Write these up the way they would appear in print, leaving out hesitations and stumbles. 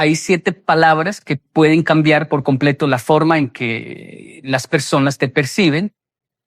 Hay 7 palabras que pueden cambiar por completo la forma en que las personas te perciben.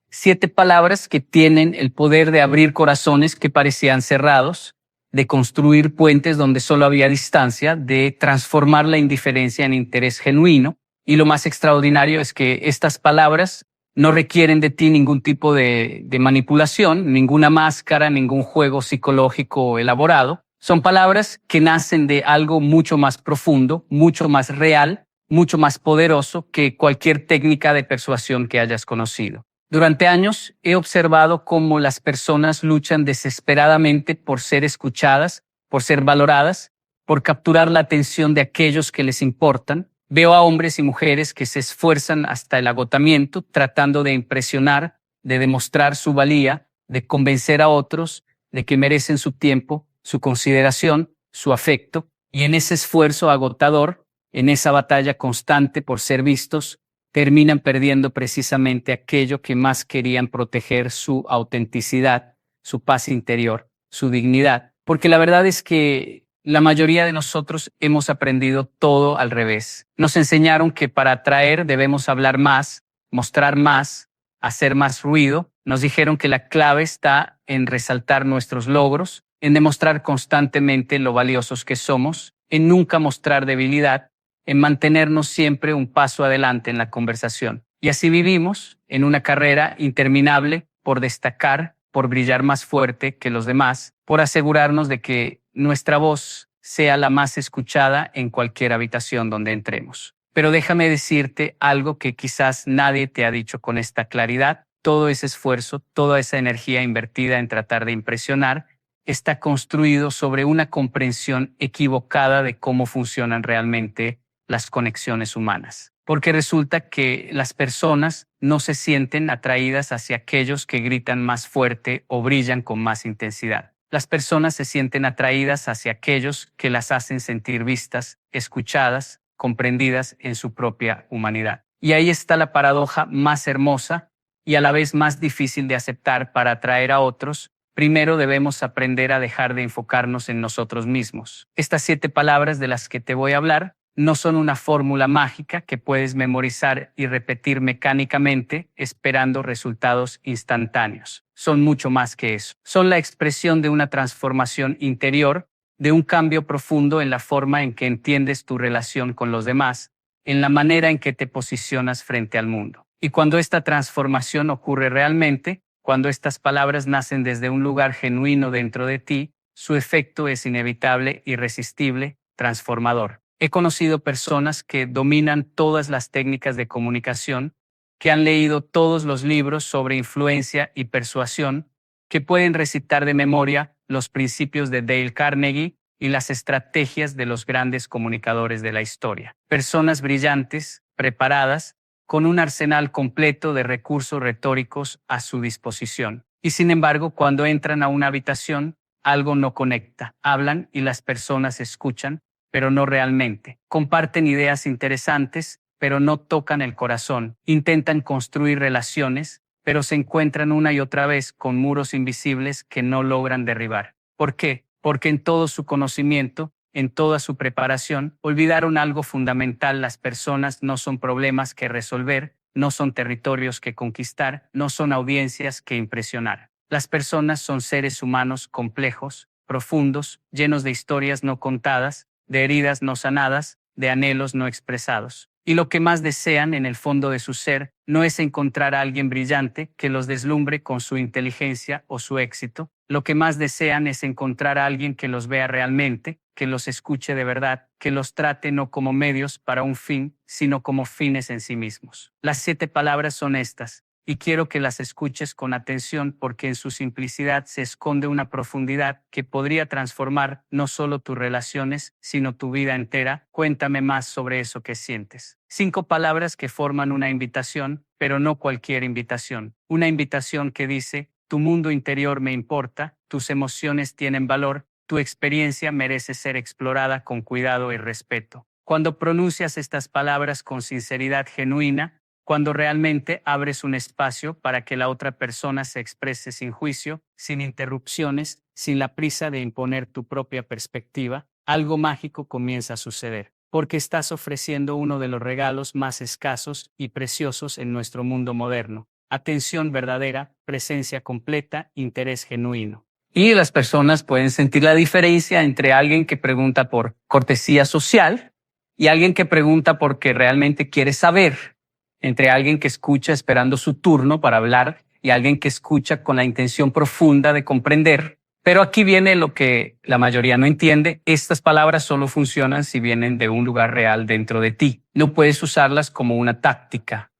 7 palabras que tienen el poder de abrir corazones que parecían cerrados, de construir puentes donde solo había distancia, de transformar la indiferencia en interés genuino. Y lo más extraordinario es que estas palabras no requieren de ti ningún tipo de manipulación, ninguna máscara, ningún juego psicológico elaborado. Son palabras que nacen de algo mucho más profundo, mucho más real, mucho más poderoso que cualquier técnica de persuasión que hayas conocido. Durante años he observado cómo las personas luchan desesperadamente por ser escuchadas, por ser valoradas, por capturar la atención de aquellos que les importan. Veo a hombres y mujeres que se esfuerzan hasta el agotamiento tratando de impresionar, de demostrar su valía, de convencer a otros de que merecen su tiempo, su consideración, su afecto, y en ese esfuerzo agotador, en esa batalla constante por ser vistos, terminan perdiendo precisamente aquello que más querían proteger: su autenticidad, su paz interior, su dignidad. Porque la verdad es que la mayoría de nosotros hemos aprendido todo al revés. Nos enseñaron que para atraer debemos hablar más, mostrar más, hacer más ruido. Nos dijeron que la clave está en resaltar nuestros logros, en demostrar constantemente lo valiosos que somos, en nunca mostrar debilidad, en mantenernos siempre un paso adelante en la conversación. Y así vivimos en una carrera interminable por destacar, por brillar más fuerte que los demás, por asegurarnos de que nuestra voz sea la más escuchada en cualquier habitación donde entremos. Pero déjame decirte algo que quizás nadie te ha dicho con esta claridad. Todo ese esfuerzo, toda esa energía invertida en tratar de impresionar, está construido sobre una comprensión equivocada de cómo funcionan realmente las conexiones humanas. Porque resulta que las personas no se sienten atraídas hacia aquellos que gritan más fuerte o brillan con más intensidad. Las personas se sienten atraídas hacia aquellos que las hacen sentir vistas, escuchadas, comprendidas en su propia humanidad. Y ahí está la paradoja más hermosa y a la vez más difícil de aceptar. Para atraer a otros, primero debemos aprender a dejar de enfocarnos en nosotros mismos. Estas 7 palabras de las que te voy a hablar no son una fórmula mágica que puedes memorizar y repetir mecánicamente esperando resultados instantáneos. Son mucho más que eso. Son la expresión de una transformación interior, de un cambio profundo en la forma en que entiendes tu relación con los demás, en la manera en que te posicionas frente al mundo. Y cuando esta transformación ocurre realmente, cuando estas palabras nacen desde un lugar genuino dentro de ti, su efecto es inevitable, irresistible, transformador. He conocido personas que dominan todas las técnicas de comunicación, que han leído todos los libros sobre influencia y persuasión, que pueden recitar de memoria los principios de Dale Carnegie y las estrategias de los grandes comunicadores de la historia. Personas brillantes, preparadas, con un arsenal completo de recursos retóricos a su disposición. Y sin embargo, cuando entran a una habitación, algo no conecta. Hablan y las personas escuchan, pero no realmente. Comparten ideas interesantes, pero no tocan el corazón. Intentan construir relaciones, pero se encuentran una y otra vez con muros invisibles que no logran derribar. ¿Por qué? Porque en todo su conocimiento, en toda su preparación, olvidaron algo fundamental. Las personas no son problemas que resolver, no son territorios que conquistar, no son audiencias que impresionar. Las personas son seres humanos complejos, profundos, llenos de historias no contadas, de heridas no sanadas, de anhelos no expresados. Y lo que más desean en el fondo de su ser no es encontrar a alguien brillante que los deslumbre con su inteligencia o su éxito. Lo que más desean es encontrar a alguien que los vea realmente, que los escuche de verdad, que los trate no como medios para un fin, sino como fines en sí mismos. Las 7 palabras son estas, y quiero que las escuches con atención porque en su simplicidad se esconde una profundidad que podría transformar no solo tus relaciones, sino tu vida entera. Cuéntame más sobre eso que sientes. 5 palabras que forman una invitación, pero no cualquier invitación. Una invitación que dice: tu mundo interior me importa, tus emociones tienen valor, tu experiencia merece ser explorada con cuidado y respeto. Cuando pronuncias estas palabras con sinceridad genuina, cuando realmente abres un espacio para que la otra persona se exprese sin juicio, sin interrupciones, sin la prisa de imponer tu propia perspectiva, algo mágico comienza a suceder. porque estás ofreciendo uno de los regalos más escasos y preciosos en nuestro mundo moderno. Atención verdadera, presencia completa, interés genuino. Y las personas pueden sentir la diferencia entre alguien que pregunta por cortesía social y alguien que pregunta porque realmente quiere saber, entre alguien que escucha esperando su turno para hablar y alguien que escucha con la intención profunda de comprender. Pero aquí viene lo que la mayoría no entiende. Estas palabras solo funcionan si vienen de un lugar real dentro de ti. No puedes usarlas como una táctica,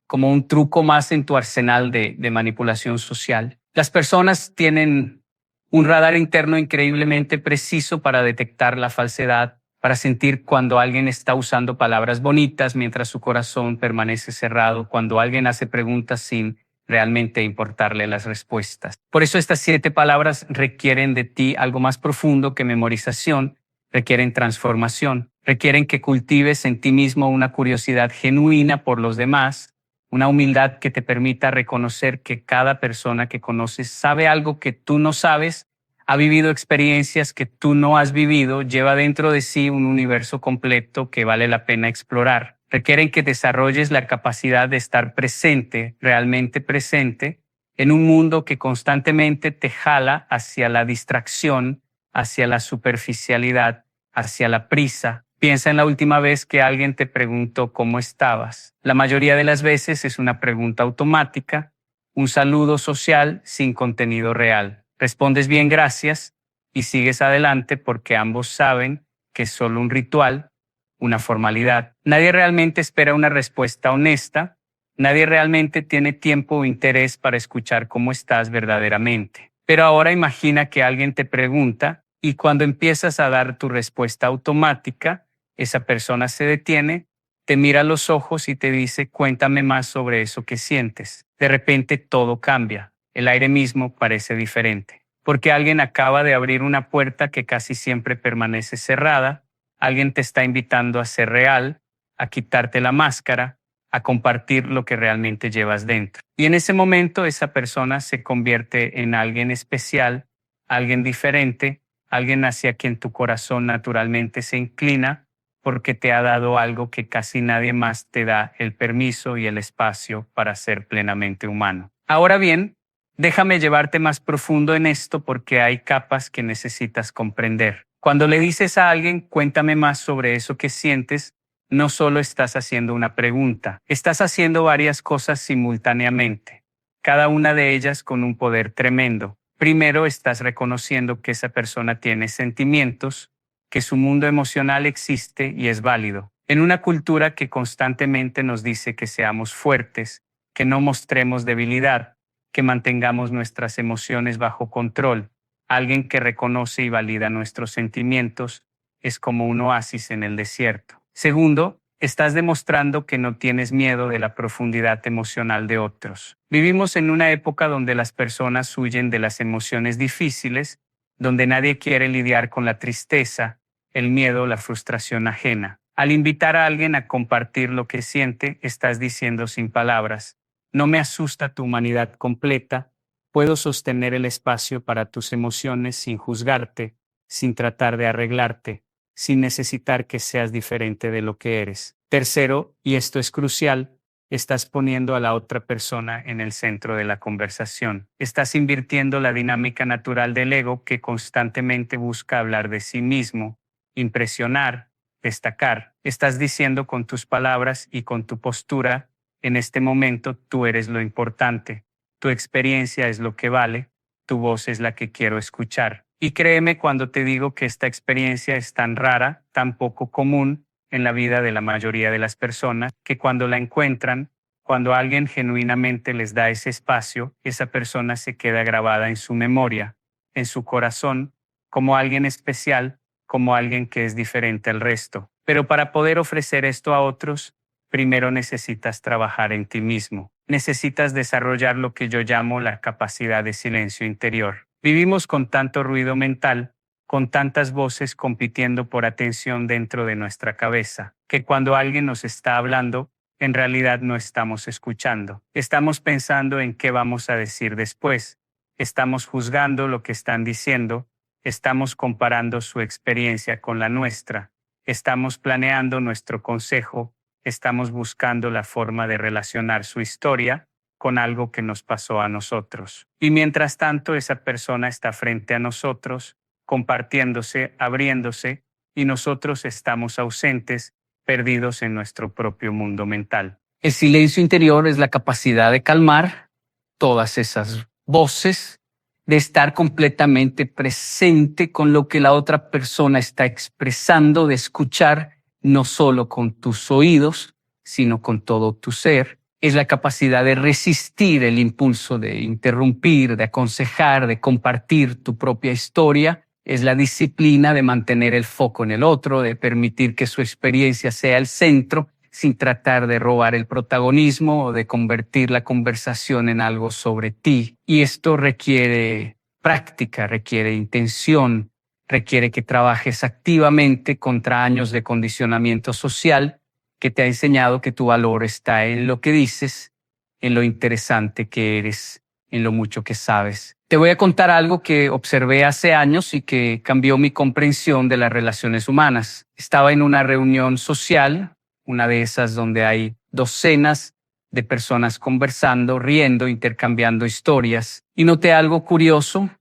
como un truco más en tu arsenal de manipulación social. Las personas tienen un radar interno increíblemente preciso para detectar la falsedad, para sentir cuando alguien está usando palabras bonitas mientras su corazón permanece cerrado, cuando alguien hace preguntas sin realmente importarle las respuestas. Por eso estas 7 palabras requieren de ti algo más profundo que memorización, requieren transformación, requieren que cultives en ti mismo una curiosidad genuina por los demás, una humildad que te permita reconocer que cada persona que conoces sabe algo que tú no sabes, ha vivido experiencias que tú no has vivido, lleva dentro de sí un universo completo que vale la pena explorar. Requieren que desarrolles la capacidad de estar presente, realmente presente, en un mundo que constantemente te jala hacia la distracción, hacia la superficialidad, hacia la prisa. Piensa en la última vez que alguien te preguntó cómo estabas. La mayoría de las veces es una pregunta automática, un saludo social sin contenido real. Respondes bien, gracias, y sigues adelante porque ambos saben que es solo un ritual, una formalidad. Nadie realmente espera una respuesta honesta. Nadie realmente tiene tiempo o interés para escuchar cómo estás verdaderamente. Pero ahora imagina que alguien te pregunta y cuando empiezas a dar tu respuesta automática, esa persona se detiene, te mira a los ojos y te dice, cuéntame más sobre eso que sientes. De repente todo cambia. El aire mismo parece diferente. Porque alguien acaba de abrir una puerta que casi siempre permanece cerrada. Alguien te está invitando a ser real, a quitarte la máscara, a compartir lo que realmente llevas dentro. Y en ese momento esa persona se convierte en alguien especial, alguien diferente, alguien hacia quien tu corazón naturalmente se inclina porque te ha dado algo que casi nadie más te da el permiso y el espacio para ser plenamente humano. Ahora bien, déjame llevarte más profundo en esto porque hay capas que necesitas comprender. Cuando le dices a alguien, cuéntame más sobre eso que sientes, no solo estás haciendo una pregunta, estás haciendo varias cosas simultáneamente, cada una de ellas con un poder tremendo. Primero, estás reconociendo que esa persona tiene sentimientos, que su mundo emocional existe y es válido. En una cultura que constantemente nos dice que seamos fuertes, que no mostremos debilidad, que mantengamos nuestras emociones bajo control, alguien que reconoce y valida nuestros sentimientos es como un oasis en el desierto. Segundo, estás demostrando que no tienes miedo de la profundidad emocional de otros. Vivimos en una época donde las personas huyen de las emociones difíciles, donde nadie quiere lidiar con la tristeza, el miedo, la frustración ajena. Al invitar a alguien a compartir lo que siente, estás diciendo sin palabras, no me asusta tu humanidad completa, puedo sostener el espacio para tus emociones sin juzgarte, sin tratar de arreglarte, sin necesitar que seas diferente de lo que eres. Tercero, y esto es crucial, estás poniendo a la otra persona en el centro de la conversación. Estás invirtiendo la dinámica natural del ego que constantemente busca hablar de sí mismo, impresionar, destacar. Estás diciendo con tus palabras y con tu postura, en este momento tú eres lo importante, tu experiencia es lo que vale, tu voz es la que quiero escuchar. Y créeme cuando te digo que esta experiencia es tan rara, tan poco común en la vida de la mayoría de las personas, que cuando la encuentran, cuando alguien genuinamente les da ese espacio, esa persona se queda grabada en su memoria, en su corazón, como alguien especial, como alguien que es diferente al resto. Pero para poder ofrecer esto a otros, primero necesitas trabajar en ti mismo. Necesitas desarrollar lo que yo llamo la capacidad de silencio interior. Vivimos con tanto ruido mental, con tantas voces compitiendo por atención dentro de nuestra cabeza, que cuando alguien nos está hablando, en realidad no estamos escuchando. Estamos pensando en qué vamos a decir después. Estamos juzgando lo que están diciendo. Estamos comparando su experiencia con la nuestra. estamos planeando nuestro consejo, estamos buscando la forma de relacionar su historia con algo que nos pasó a nosotros. Y mientras tanto, esa persona está frente a nosotros, compartiéndose, abriéndose, y nosotros estamos ausentes, perdidos en nuestro propio mundo mental. El silencio interior es la capacidad de calmar todas esas voces, de estar completamente presente con lo que la otra persona está expresando, de escuchar no solo con tus oídos, sino con todo tu ser. Es la capacidad de resistir el impulso de interrumpir, de aconsejar, de compartir tu propia historia. Es la disciplina de mantener el foco en el otro, de permitir que su experiencia sea el centro, sin tratar de robar el protagonismo o de convertir la conversación en algo sobre ti. Y esto requiere práctica, requiere intención, requiere que trabajes activamente contra años de condicionamiento social que te ha enseñado que tu valor está en lo que dices, en lo interesante que eres, en lo mucho que sabes. Te voy a contar algo que observé hace años y que cambió mi comprensión de las relaciones humanas. Estaba en una reunión social, una de esas donde hay docenas de personas conversando, riendo, intercambiando historias, y noté algo curioso.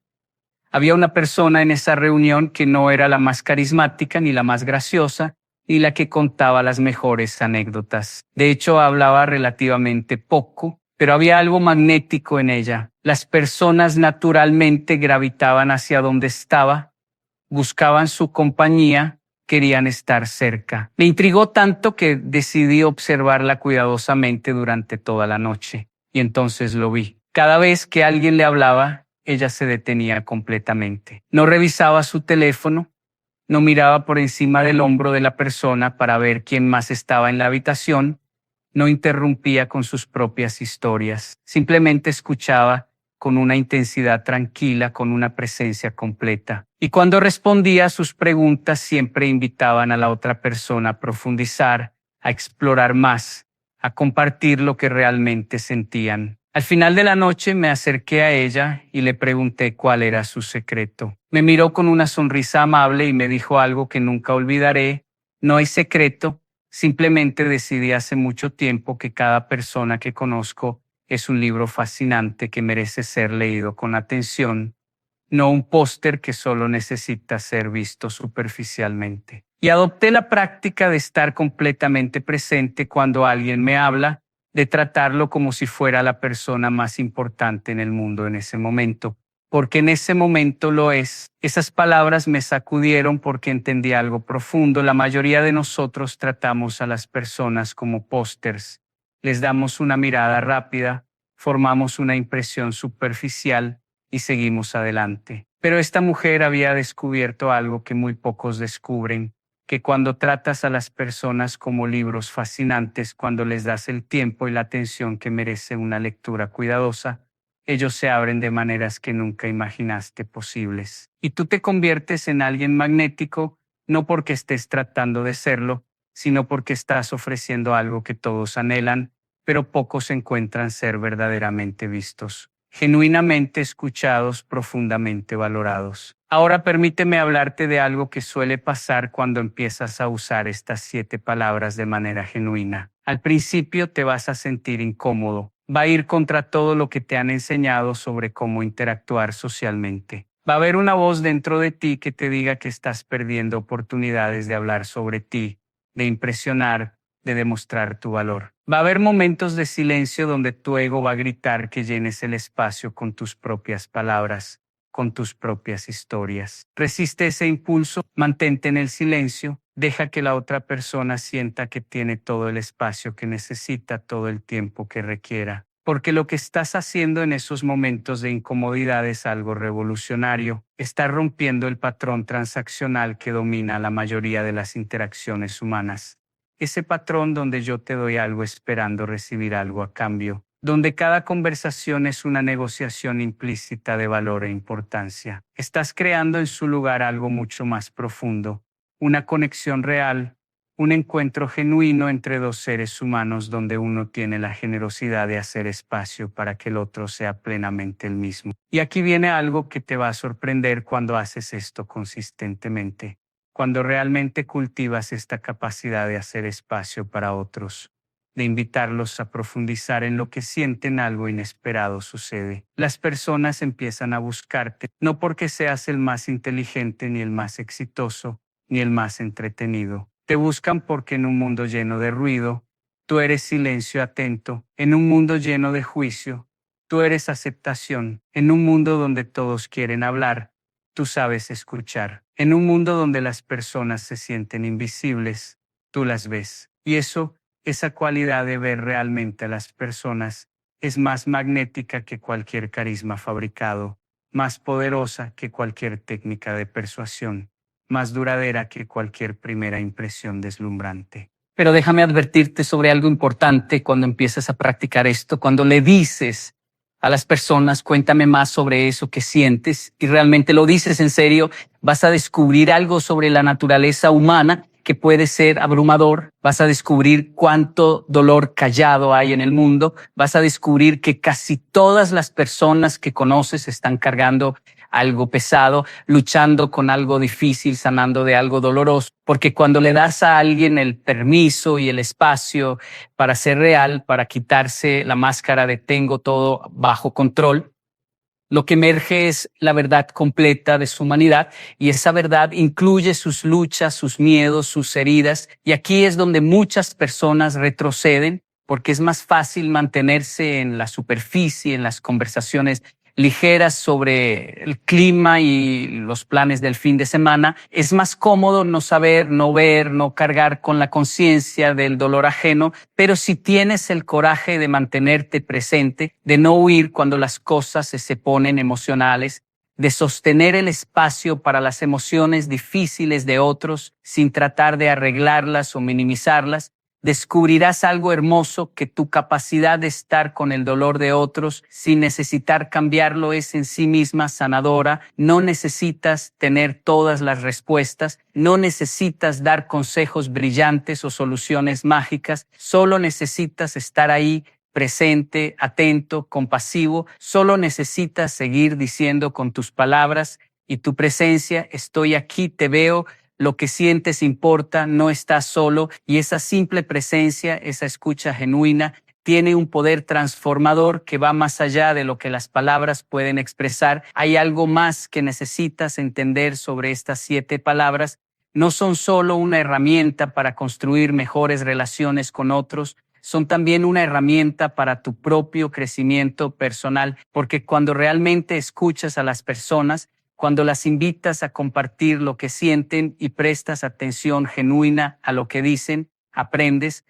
Había una persona en esa reunión que no era la más carismática ni la más graciosa, y la que contaba las mejores anécdotas. De hecho, hablaba relativamente poco, pero había algo magnético en ella. Las personas naturalmente gravitaban hacia donde estaba, buscaban su compañía, querían estar cerca. Me intrigó tanto que decidí observarla cuidadosamente durante toda la noche, y entonces lo vi. Cada vez que alguien le hablaba, ella se detenía completamente. No revisaba su teléfono, no miraba por encima del hombro de la persona para ver quién más estaba en la habitación, no interrumpía con sus propias historias, simplemente escuchaba con una intensidad tranquila, con una presencia completa. Y cuando respondía a sus preguntas, siempre invitaban a la otra persona a profundizar, a explorar más, a compartir lo que realmente sentían. Al final de la noche me acerqué a ella y le pregunté cuál era su secreto. Me miró con una sonrisa amable y me dijo algo que nunca olvidaré: no hay secreto, simplemente decidí hace mucho tiempo que cada persona que conozco es un libro fascinante que merece ser leído con atención, no un póster que solo necesita ser visto superficialmente. Y adopté la práctica de estar completamente presente cuando alguien me habla, de tratarlo como si fuera la persona más importante en el mundo en ese momento, porque en ese momento lo es. Esas palabras me sacudieron porque entendí algo profundo. La mayoría de nosotros tratamos a las personas como pósters. Les damos una mirada rápida, formamos una impresión superficial y seguimos adelante. Pero esta mujer había descubierto algo que muy pocos descubren, que cuando tratas a las personas como libros fascinantes, cuando les das el tiempo y la atención que merece una lectura cuidadosa, ellos se abren de maneras que nunca imaginaste posibles. Y tú te conviertes en alguien magnético, no porque estés tratando de serlo, sino porque estás ofreciendo algo que todos anhelan, pero pocos encuentran ser verdaderamente vistos, genuinamente escuchados, profundamente valorados. Ahora permíteme hablarte de algo que suele pasar cuando empiezas a usar estas 7 palabras de manera genuina. Al principio te vas a sentir incómodo. Va a ir contra todo lo que te han enseñado sobre cómo interactuar socialmente. Va a haber una voz dentro de ti que te diga que estás perdiendo oportunidades de hablar sobre ti, de impresionar, de demostrar tu valor. Va a haber momentos de silencio donde tu ego va a gritar que llenes el espacio con tus propias palabras, con tus propias historias. Resiste ese impulso, mantente en el silencio, deja que la otra persona sienta que tiene todo el espacio que necesita, todo el tiempo que requiera. Porque lo que estás haciendo en esos momentos de incomodidad es algo revolucionario. Estás rompiendo el patrón transaccional que domina la mayoría de las interacciones humanas. Ese patrón donde yo te doy algo esperando recibir algo a cambio, donde cada conversación es una negociación implícita de valor e importancia. Estás creando en su lugar algo mucho más profundo, una conexión real, un encuentro genuino entre dos seres humanos donde uno tiene la generosidad de hacer espacio para que el otro sea plenamente el mismo. Y aquí viene algo que te va a sorprender cuando haces esto consistentemente. cuando realmente cultivas esta capacidad de hacer espacio para otros, de invitarlos a profundizar en lo que sienten, algo inesperado sucede. Las personas empiezan a buscarte, no porque seas el más inteligente, ni el más exitoso, ni el más entretenido. Te buscan porque en un mundo lleno de ruido, tú eres silencio atento. En un mundo lleno de juicio, tú eres aceptación. En un mundo donde todos quieren hablar, tú sabes escuchar. En un mundo donde las personas se sienten invisibles, tú las ves. Y esa cualidad de ver realmente a las personas es más magnética que cualquier carisma fabricado, más poderosa que cualquier técnica de persuasión, más duradera que cualquier primera impresión deslumbrante. Pero déjame advertirte sobre algo importante cuando empiezas a practicar esto, cuando le dices a las personas, cuéntame más sobre eso que sientes, y realmente lo dices en serio, vas a descubrir algo sobre la naturaleza humana que puede ser abrumador, vas a descubrir cuánto dolor callado hay en el mundo, vas a descubrir que casi todas las personas que conoces están cargando algo pesado, luchando con algo difícil, sanando de algo doloroso, porque cuando le das a alguien el permiso y el espacio para ser real, para quitarse la máscara de tengo todo bajo control, lo que emerge es la verdad completa de su humanidad, y esa verdad incluye sus luchas, sus miedos, sus heridas, y aquí es donde muchas personas retroceden porque es más fácil mantenerse en la superficie, en las conversaciones ligeras sobre el clima y los planes del fin de semana. Es más cómodo no saber, no ver, no cargar con la conciencia del dolor ajeno, pero si tienes el coraje de mantenerte presente, de no huir cuando las cosas se ponen emocionales, de sostener el espacio para las emociones difíciles de otros sin tratar de arreglarlas o minimizarlas, descubrirás algo hermoso, que tu capacidad de estar con el dolor de otros sin necesitar cambiarlo es en sí misma sanadora. No necesitas tener todas las respuestas, no necesitas dar consejos brillantes o soluciones mágicas, solo necesitas estar ahí, presente, atento, compasivo. Solo necesitas seguir diciendo con tus palabras y tu presencia, estoy aquí, te veo. Lo que sientes importa, no estás solo, y esa simple presencia, esa escucha genuina, tiene un poder transformador que va más allá de lo que las palabras pueden expresar. Hay algo más que necesitas entender sobre estas 7 palabras. No son solo una herramienta para construir mejores relaciones con otros, son también una herramienta para tu propio crecimiento personal, porque cuando realmente escuchas a las personas, cuando las invitas a compartir lo que sienten y prestas atención genuina a lo que dicen, aprendes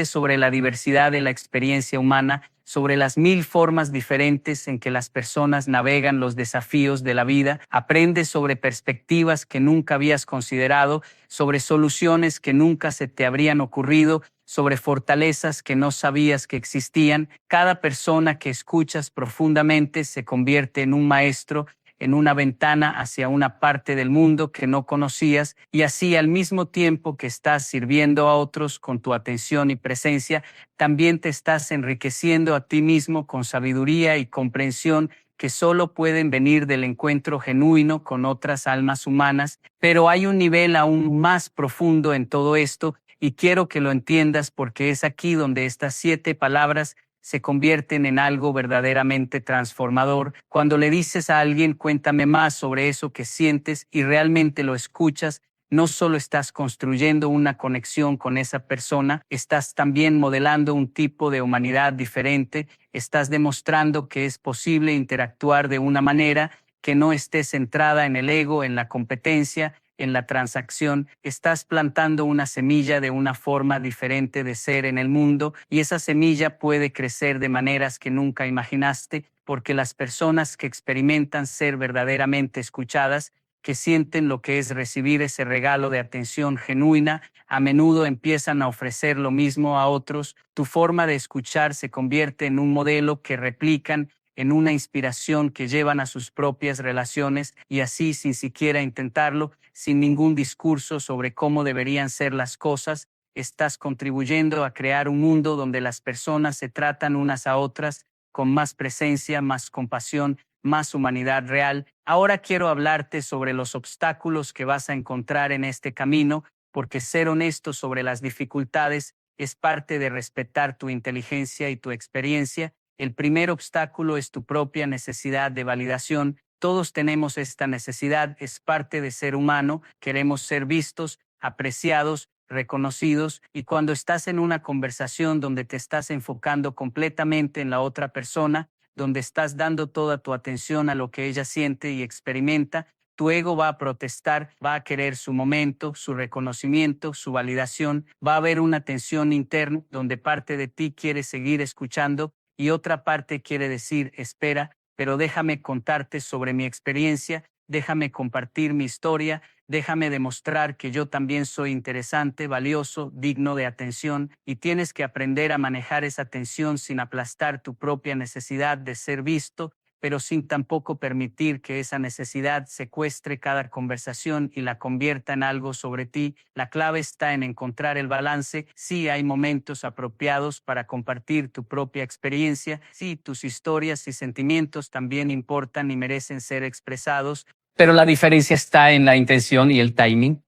sobre la diversidad de la experiencia humana, sobre las 1000 formas diferentes en que las personas navegan los desafíos de la vida, aprendes sobre perspectivas que nunca habías considerado, sobre soluciones que nunca se te habrían ocurrido, sobre fortalezas que no sabías que existían. Cada persona que escuchas profundamente se convierte en un maestro, en una ventana hacia una parte del mundo que no conocías, y así al mismo tiempo que estás sirviendo a otros con tu atención y presencia, también te estás enriqueciendo a ti mismo con sabiduría y comprensión que solo pueden venir del encuentro genuino con otras almas humanas. Pero hay un nivel aún más profundo en todo esto, y quiero que lo entiendas porque es aquí donde estas 7 palabras se convierten en algo verdaderamente transformador. Cuando le dices a alguien, cuéntame más sobre eso que sientes, y realmente lo escuchas, no solo estás construyendo una conexión con esa persona, estás también modelando un tipo de humanidad diferente, estás demostrando que es posible interactuar de una manera que no esté centrada en el ego, en la competencia, en la transacción. Estás plantando una semilla de una forma diferente de ser en el mundo, y esa semilla puede crecer de maneras que nunca imaginaste, porque las personas que experimentan ser verdaderamente escuchadas, que sienten lo que es recibir ese regalo de atención genuina, a menudo empiezan a ofrecer lo mismo a otros. Tu forma de escuchar se convierte en un modelo que replican, en una inspiración que llevan a sus propias relaciones, y así, sin siquiera intentarlo, sin ningún discurso sobre cómo deberían ser las cosas, estás contribuyendo a crear un mundo donde las personas se tratan unas a otras con más presencia, más compasión, más humanidad real. Ahora quiero hablarte sobre los obstáculos que vas a encontrar en este camino, porque ser honesto sobre las dificultades es parte de respetar tu inteligencia y tu experiencia. El primer obstáculo es tu propia necesidad de validación. Todos tenemos esta necesidad, es parte de ser humano, queremos ser vistos, apreciados, reconocidos, y cuando estás en una conversación donde te estás enfocando completamente en la otra persona, donde estás dando toda tu atención a lo que ella siente y experimenta, tu ego va a protestar, va a querer su momento, su reconocimiento, su validación, va a haber una tensión interna donde parte de ti quiere seguir escuchando y otra parte quiere decir, espera, pero déjame contarte sobre mi experiencia, déjame compartir mi historia, déjame demostrar que yo también soy interesante, valioso, digno de atención, y tienes que aprender a manejar esa tensión sin aplastar tu propia necesidad de ser visto, pero sin tampoco permitir que esa necesidad secuestre cada conversación y la convierta en algo sobre ti. La clave está en encontrar el balance. Sí, hay momentos apropiados para compartir tu propia experiencia. Sí, tus historias y sentimientos también importan y merecen ser expresados. Pero la diferencia está en la intención y el timing.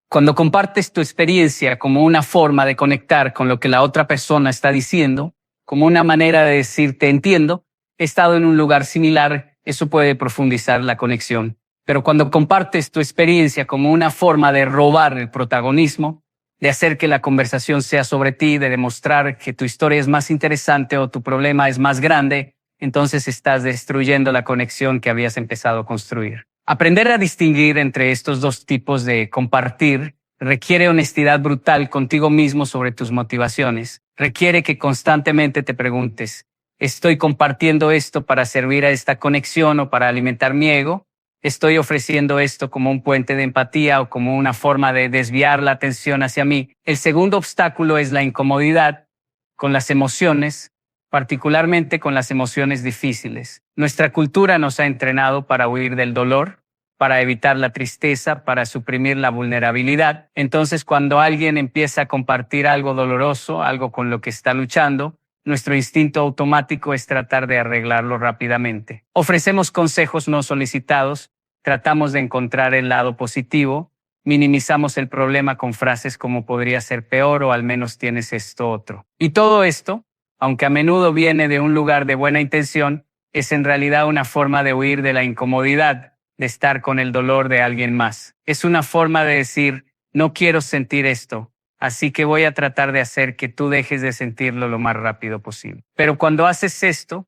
Cuando compartes tu experiencia como una forma de conectar con lo que la otra persona está diciendo, como una manera de decir te entiendo, he estado en un lugar similar, eso puede profundizar la conexión. Pero cuando compartes tu experiencia como una forma de robar el protagonismo, de hacer que la conversación sea sobre ti, de demostrar que tu historia es más interesante o tu problema es más grande, entonces estás destruyendo la conexión que habías empezado a construir. Aprender a distinguir entre estos dos tipos de compartir requiere honestidad brutal contigo mismo sobre tus motivaciones. Requiere que constantemente te preguntes, ¿estoy compartiendo esto para servir a esta conexión o para alimentar mi ego? ¿Estoy ofreciendo esto como un puente de empatía o como una forma de desviar la atención hacia mí? El segundo obstáculo es la incomodidad con las emociones, particularmente con las emociones difíciles. Nuestra cultura nos ha entrenado para huir del dolor, para evitar la tristeza, para suprimir la vulnerabilidad. Entonces, cuando alguien empieza a compartir algo doloroso, algo con lo que está luchando, nuestro instinto automático es tratar de arreglarlo rápidamente. Ofrecemos consejos no solicitados, tratamos de encontrar el lado positivo, minimizamos el problema con frases como podría ser peor o al menos tienes esto otro. Y todo esto, aunque a menudo viene de un lugar de buena intención, es en realidad una forma de huir de la incomodidad, de estar con el dolor de alguien más. Es una forma de decir, no quiero sentir esto, así que voy a tratar de hacer que tú dejes de sentirlo lo más rápido posible. Pero cuando haces esto,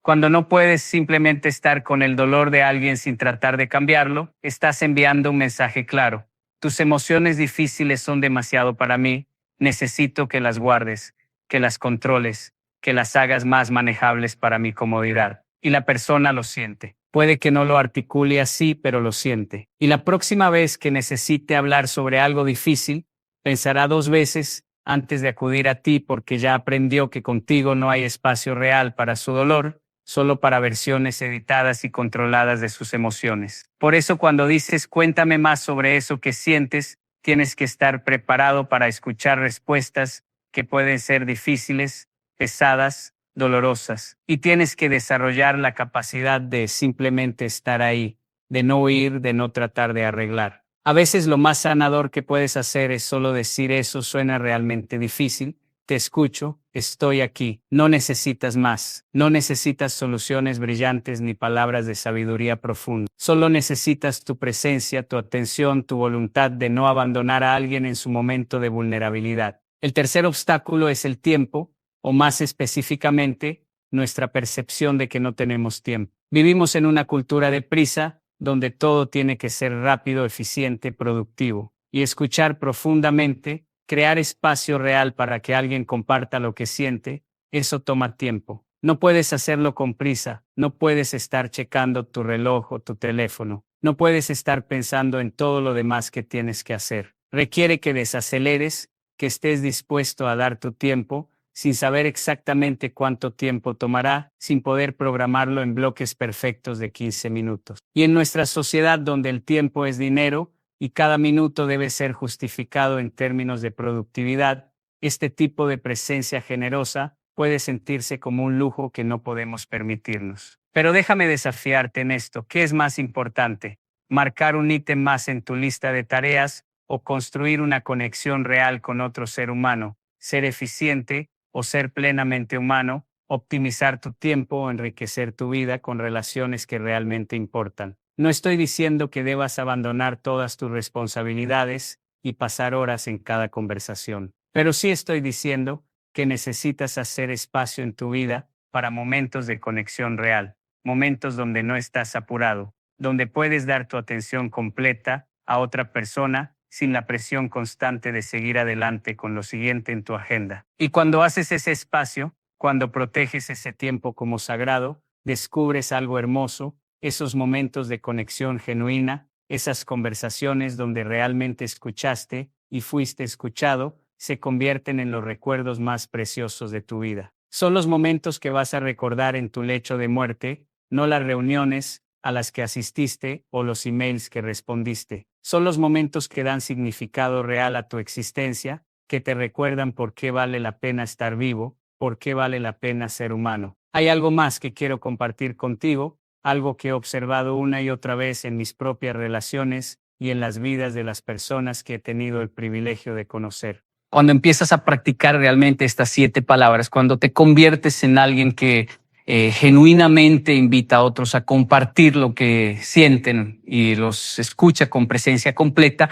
cuando no puedes simplemente estar con el dolor de alguien sin tratar de cambiarlo, estás enviando un mensaje claro. Tus emociones difíciles son demasiado para mí, necesito que las guardes, que las controles, que las hagas más manejables para mi comodidad. Y la persona lo siente. Puede que no lo articule así, pero lo siente. Y la próxima vez que necesite hablar sobre algo difícil, pensará dos veces antes de acudir a ti porque ya aprendió que contigo no hay espacio real para su dolor, solo para versiones editadas y controladas de sus emociones. Por eso cuando dices cuéntame más sobre eso que sientes, tienes que estar preparado para escuchar respuestas que pueden ser difíciles, pesadas, dolorosas, y tienes que desarrollar la capacidad de simplemente estar ahí, de no huir, de no tratar de arreglar. A veces lo más sanador que puedes hacer es solo decir eso suena realmente difícil, te escucho, estoy aquí, no necesitas más, no necesitas soluciones brillantes ni palabras de sabiduría profunda, solo necesitas tu presencia, tu atención, tu voluntad de no abandonar a alguien en su momento de vulnerabilidad. El tercer obstáculo es el tiempo, o más específicamente, nuestra percepción de que no tenemos tiempo. Vivimos en una cultura de prisa, donde todo tiene que ser rápido, eficiente, productivo. Y escuchar profundamente, crear espacio real para que alguien comparta lo que siente, eso toma tiempo. No puedes hacerlo con prisa, no puedes estar checando tu reloj o tu teléfono, no puedes estar pensando en todo lo demás que tienes que hacer. Requiere que desaceleres, que estés dispuesto a dar tu tiempo, sin saber exactamente cuánto tiempo tomará, sin poder programarlo en bloques perfectos de 15 minutos. Y en nuestra sociedad donde el tiempo es dinero y cada minuto debe ser justificado en términos de productividad, este tipo de presencia generosa puede sentirse como un lujo que no podemos permitirnos. Pero déjame desafiarte en esto. ¿Qué es más importante? ¿Marcar un ítem más en tu lista de tareas o construir una conexión real con otro ser humano? ¿Ser eficiente o ser plenamente humano? ¿Optimizar tu tiempo o enriquecer tu vida con relaciones que realmente importan? No estoy diciendo que debas abandonar todas tus responsabilidades y pasar horas en cada conversación, pero sí estoy diciendo que necesitas hacer espacio en tu vida para momentos de conexión real, momentos donde no estás apurado, donde puedes dar tu atención completa a otra persona sin la presión constante de seguir adelante con lo siguiente en tu agenda. Y cuando haces ese espacio, cuando proteges ese tiempo como sagrado, descubres algo hermoso, esos momentos de conexión genuina, esas conversaciones donde realmente escuchaste y fuiste escuchado, se convierten en los recuerdos más preciosos de tu vida. Son los momentos que vas a recordar en tu lecho de muerte, no las reuniones a las que asististe o los emails que respondiste. Son los momentos que dan significado real a tu existencia, que te recuerdan por qué vale la pena estar vivo, por qué vale la pena ser humano. Hay algo más que quiero compartir contigo, algo que he observado una y otra vez en mis propias relaciones y en las vidas de las personas que he tenido el privilegio de conocer. Cuando empiezas a practicar realmente estas 7 palabras, cuando te conviertes en alguien que genuinamente invita a otros a compartir lo que sienten y los escucha con presencia completa,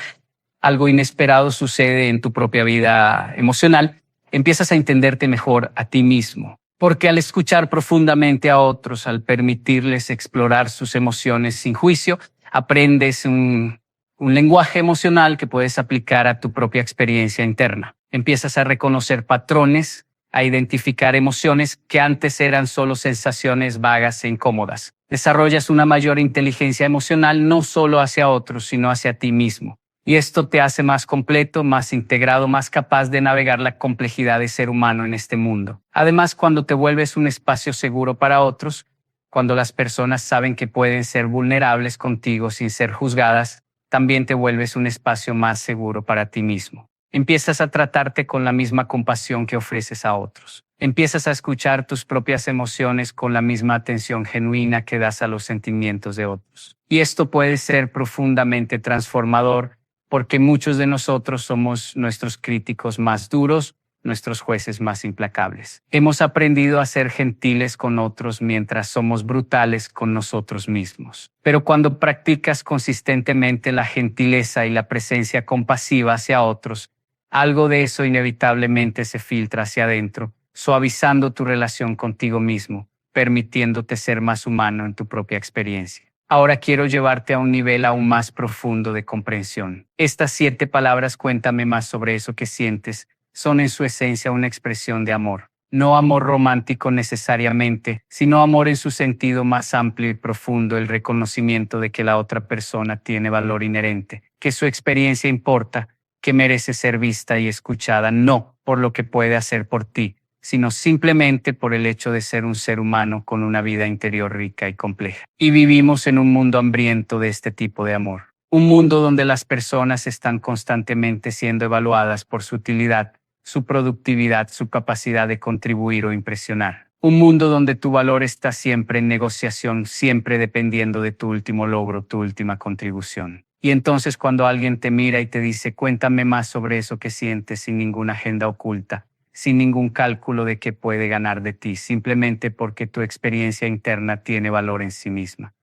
algo inesperado sucede en tu propia vida emocional. Empiezas a entenderte mejor a ti mismo. Porque al escuchar profundamente a otros, al permitirles explorar sus emociones sin juicio, aprendes un lenguaje emocional que puedes aplicar a tu propia experiencia interna. Empiezas a reconocer patrones, a identificar emociones que antes eran solo sensaciones vagas e incómodas. Desarrollas una mayor inteligencia emocional no solo hacia otros, sino hacia ti mismo. Y esto te hace más completo, más integrado, más capaz de navegar la complejidad de ser humano en este mundo. Además, cuando te vuelves un espacio seguro para otros, cuando las personas saben que pueden ser vulnerables contigo sin ser juzgadas, también te vuelves un espacio más seguro para ti mismo. Empiezas a tratarte con la misma compasión que ofreces a otros. Empiezas a escuchar tus propias emociones con la misma atención genuina que das a los sentimientos de otros. Y esto puede ser profundamente transformador, porque muchos de nosotros somos nuestros críticos más duros, nuestros jueces más implacables. Hemos aprendido a ser gentiles con otros mientras somos brutales con nosotros mismos. Pero cuando practicas consistentemente la gentileza y la presencia compasiva hacia otros, algo de eso inevitablemente se filtra hacia adentro, suavizando tu relación contigo mismo, permitiéndote ser más humano en tu propia experiencia. Ahora quiero llevarte a un nivel aún más profundo de comprensión. Estas 7 palabras, cuéntame más sobre eso que sientes, son en su esencia una expresión de amor. No amor romántico necesariamente, sino amor en su sentido más amplio y profundo, el reconocimiento de que la otra persona tiene valor inherente, que su experiencia importa, que merece ser vista y escuchada, no por lo que puede hacer por ti, sino simplemente por el hecho de ser un ser humano con una vida interior rica y compleja. Y vivimos en un mundo hambriento de este tipo de amor. Un mundo donde las personas están constantemente siendo evaluadas por su utilidad, su productividad, su capacidad de contribuir o impresionar. Un mundo donde tu valor está siempre en negociación, siempre dependiendo de tu último logro, tu última contribución. Y entonces cuando alguien te mira y te dice, cuéntame más sobre eso que sientes sin ninguna agenda oculta, sin ningún cálculo de qué puede ganar de ti, simplemente porque tu experiencia interna tiene valor en sí misma.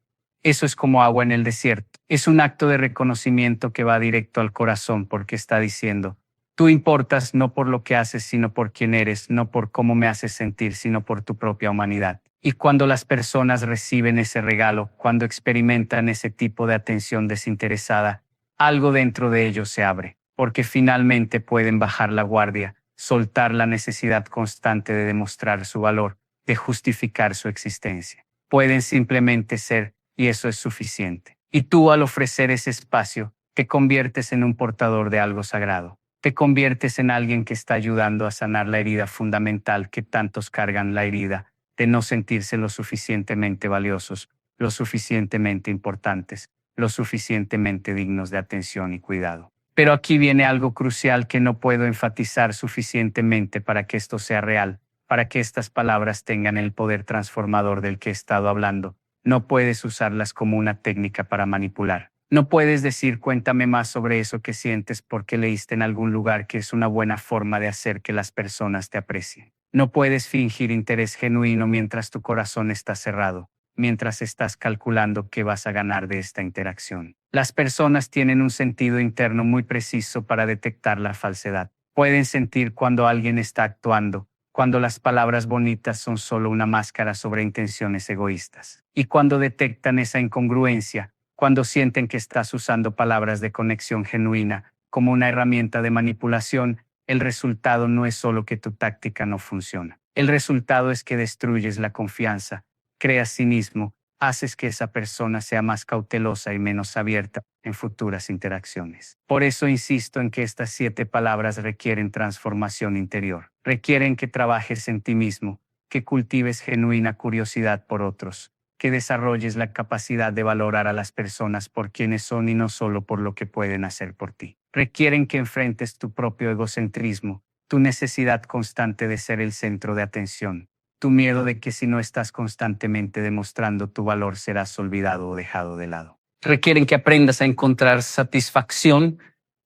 Eso es como agua en el desierto. Es un acto de reconocimiento que va directo al corazón porque está diciendo, tú importas no por lo que haces, sino por quién eres, no por cómo me haces sentir, sino por tu propia humanidad. Y cuando las personas reciben ese regalo, cuando experimentan ese tipo de atención desinteresada, algo dentro de ellos se abre, porque finalmente pueden bajar la guardia, soltar la necesidad constante de demostrar su valor, de justificar su existencia. Pueden simplemente ser, y eso es suficiente. Y tú, al ofrecer ese espacio, te conviertes en un portador de algo sagrado. Te conviertes en alguien que está ayudando a sanar la herida fundamental que tantos cargan, la herida de no sentirse lo suficientemente valiosos, lo suficientemente importantes, lo suficientemente dignos de atención y cuidado. Pero aquí viene algo crucial que no puedo enfatizar suficientemente para que esto sea real. para que estas palabras tengan el poder transformador del que he estado hablando. No puedes usarlas como una técnica para manipular. No puedes decir cuéntame más sobre eso que sientes porque leíste en algún lugar que es una buena forma de hacer que las personas te aprecien. No puedes fingir interés genuino mientras tu corazón está cerrado, mientras estás calculando qué vas a ganar de esta interacción. Las personas tienen un sentido interno muy preciso para detectar la falsedad. Pueden sentir cuando alguien está actuando, cuando las palabras bonitas son solo una máscara sobre intenciones egoístas. Y cuando detectan esa incongruencia, cuando sienten que estás usando palabras de conexión genuina como una herramienta de manipulación, el resultado no es solo que tu táctica no funciona. El resultado es que destruyes la confianza, creas cinismo, haces que esa persona sea más cautelosa y menos abierta en futuras interacciones. Por eso insisto en que estas 7 palabras requieren transformación interior. Requieren que trabajes en ti mismo, que cultives genuina curiosidad por otros, que desarrolles la capacidad de valorar a las personas por quienes son y no solo por lo que pueden hacer por ti. Requieren que enfrentes tu propio egocentrismo, tu necesidad constante de ser el centro de atención, tu miedo de que si no estás constantemente demostrando tu valor serás olvidado o dejado de lado. Requieren que aprendas a encontrar satisfacción,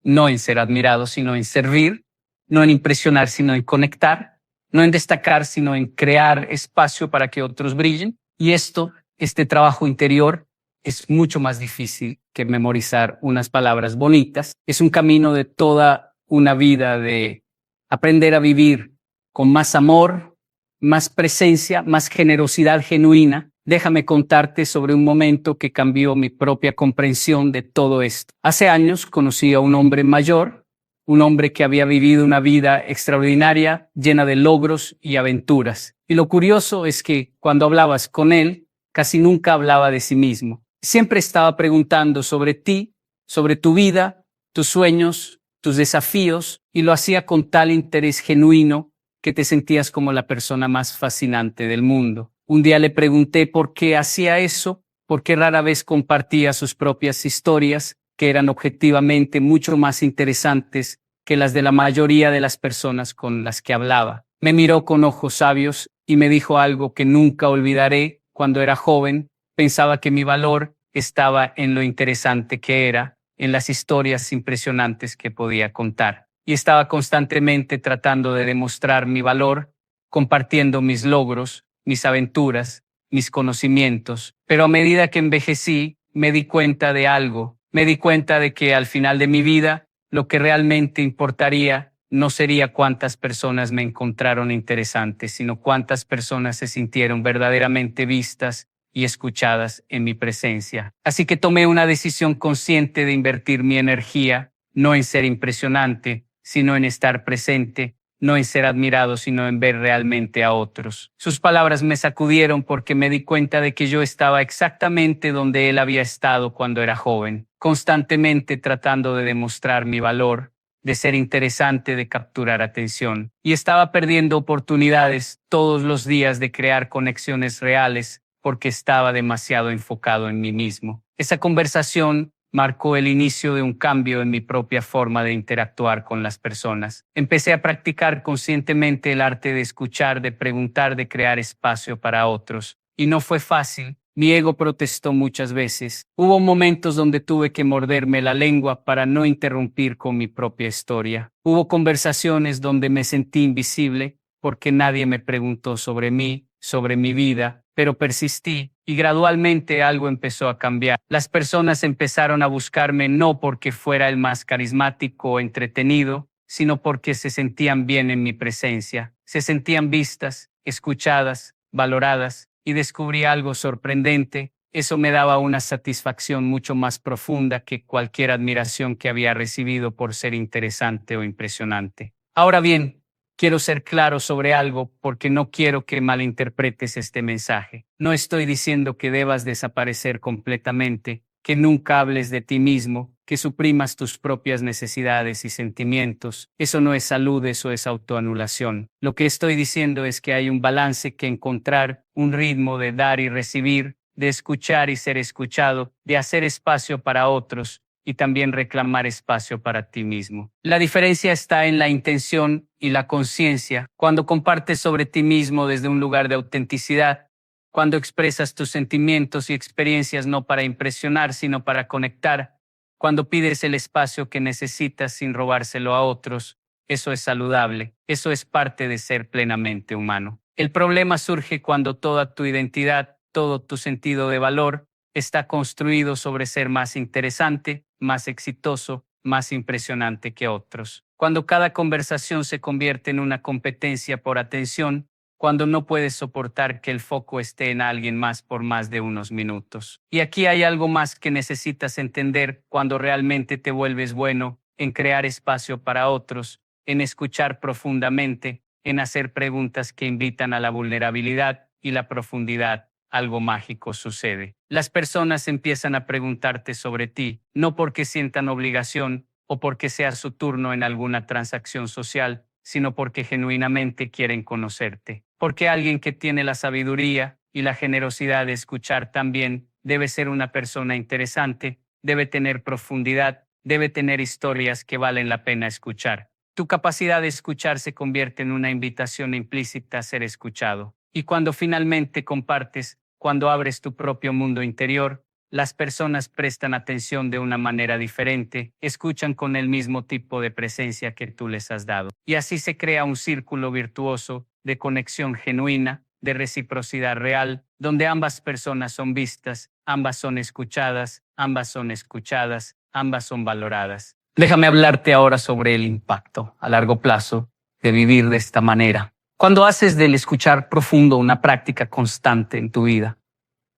no en ser admirado, sino en servir, no en impresionar, sino en conectar, no en destacar, sino en crear espacio para que otros brillen. Y este trabajo interior es mucho más difícil que memorizar unas palabras bonitas. Es un camino de toda una vida de aprender a vivir con más amor, más presencia, más generosidad genuina. Déjame contarte sobre un momento que cambió mi propia comprensión de todo esto. Hace años conocí a un hombre mayor, un hombre que había vivido una vida extraordinaria, llena de logros y aventuras. Y lo curioso es que cuando hablabas con él, casi nunca hablaba de sí mismo. Siempre estaba preguntando sobre ti, sobre tu vida, tus sueños, tus desafíos, y lo hacía con tal interés genuino que te sentías como la persona más fascinante del mundo. Un día le pregunté por qué hacía eso, por qué rara vez compartía sus propias historias, que eran objetivamente mucho más interesantes que las de la mayoría de las personas con las que hablaba. Me miró con ojos sabios y me dijo algo que nunca olvidaré. Cuando era joven, pensaba que mi valor estaba en lo interesante que era, en las historias impresionantes que podía contar. Y estaba constantemente tratando de demostrar mi valor, compartiendo mis logros, mis aventuras, mis conocimientos. Pero a medida que envejecí, me di cuenta de algo. Me di cuenta de que al final de mi vida, lo que realmente importaría no sería cuántas personas me encontraron interesantes, sino cuántas personas se sintieron verdaderamente vistas y escuchadas en mi presencia. Así que tomé una decisión consciente de invertir mi energía, no en ser impresionante, sino en estar presente, no en ser admirado, sino en ver realmente a otros. Sus palabras me sacudieron porque me di cuenta de que yo estaba exactamente donde él había estado cuando era joven, constantemente tratando de demostrar mi valor, de ser interesante, de capturar atención. Y estaba perdiendo oportunidades todos los días de crear conexiones reales porque estaba demasiado enfocado en mí mismo. Esa conversación marcó el inicio de un cambio en mi propia forma de interactuar con las personas. Empecé a practicar conscientemente el arte de escuchar, de preguntar, de crear espacio para otros. Y no fue fácil. Mi ego protestó muchas veces. Hubo momentos donde tuve que morderme la lengua para no interrumpir con mi propia historia. Hubo conversaciones donde me sentí invisible porque nadie me preguntó sobre mí, sobre mi vida, pero persistí y gradualmente algo empezó a cambiar. Las personas empezaron a buscarme no porque fuera el más carismático o entretenido, sino porque se sentían bien en mi presencia, se sentían vistas, escuchadas, valoradas, y descubrí algo sorprendente. Eso me daba una satisfacción mucho más profunda que cualquier admiración que había recibido por ser interesante o impresionante. Ahora bien, quiero ser claro sobre algo porque no quiero que malinterpretes este mensaje. No estoy diciendo que debas desaparecer completamente, que nunca hables de ti mismo, que suprimas tus propias necesidades y sentimientos. Eso no es salud, eso es autoanulación. Lo que estoy diciendo es que hay un balance que encontrar, un ritmo de dar y recibir, de escuchar y ser escuchado, de hacer espacio para otros y también reclamar espacio para ti mismo. La diferencia está en la intención y la conciencia. Cuando compartes sobre ti mismo desde un lugar de autenticidad, cuando expresas tus sentimientos y experiencias no para impresionar, sino para conectar, cuando pides el espacio que necesitas sin robárselo a otros, eso es saludable, eso es parte de ser plenamente humano. El problema surge cuando toda tu identidad, todo tu sentido de valor, está construido sobre ser más interesante, más exitoso, más impresionante que otros. Cuando cada conversación se convierte en una competencia por atención, cuando no puedes soportar que el foco esté en alguien más por más de unos minutos. Y aquí hay algo más que necesitas entender cuando realmente te vuelves bueno en crear espacio para otros, en escuchar profundamente, en hacer preguntas que invitan a la vulnerabilidad y la profundidad. Algo mágico sucede. Las personas empiezan a preguntarte sobre ti, no porque sientan obligación o porque sea su turno en alguna transacción social, sino porque genuinamente quieren conocerte. Porque alguien que tiene la sabiduría y la generosidad de escuchar también debe ser una persona interesante, debe tener profundidad, debe tener historias que valen la pena escuchar. Tu capacidad de escuchar se convierte en una invitación implícita a ser escuchado. Y cuando finalmente compartes, cuando abres tu propio mundo interior, las personas prestan atención de una manera diferente, escuchan con el mismo tipo de presencia que tú les has dado. Y así se crea un círculo virtuoso de conexión genuina, de reciprocidad real, donde ambas personas son vistas, ambas son escuchadas, ambas son escuchadas, ambas son valoradas. Déjame hablarte ahora sobre el impacto a largo plazo de vivir de esta manera. Cuando haces del escuchar profundo una práctica constante en tu vida,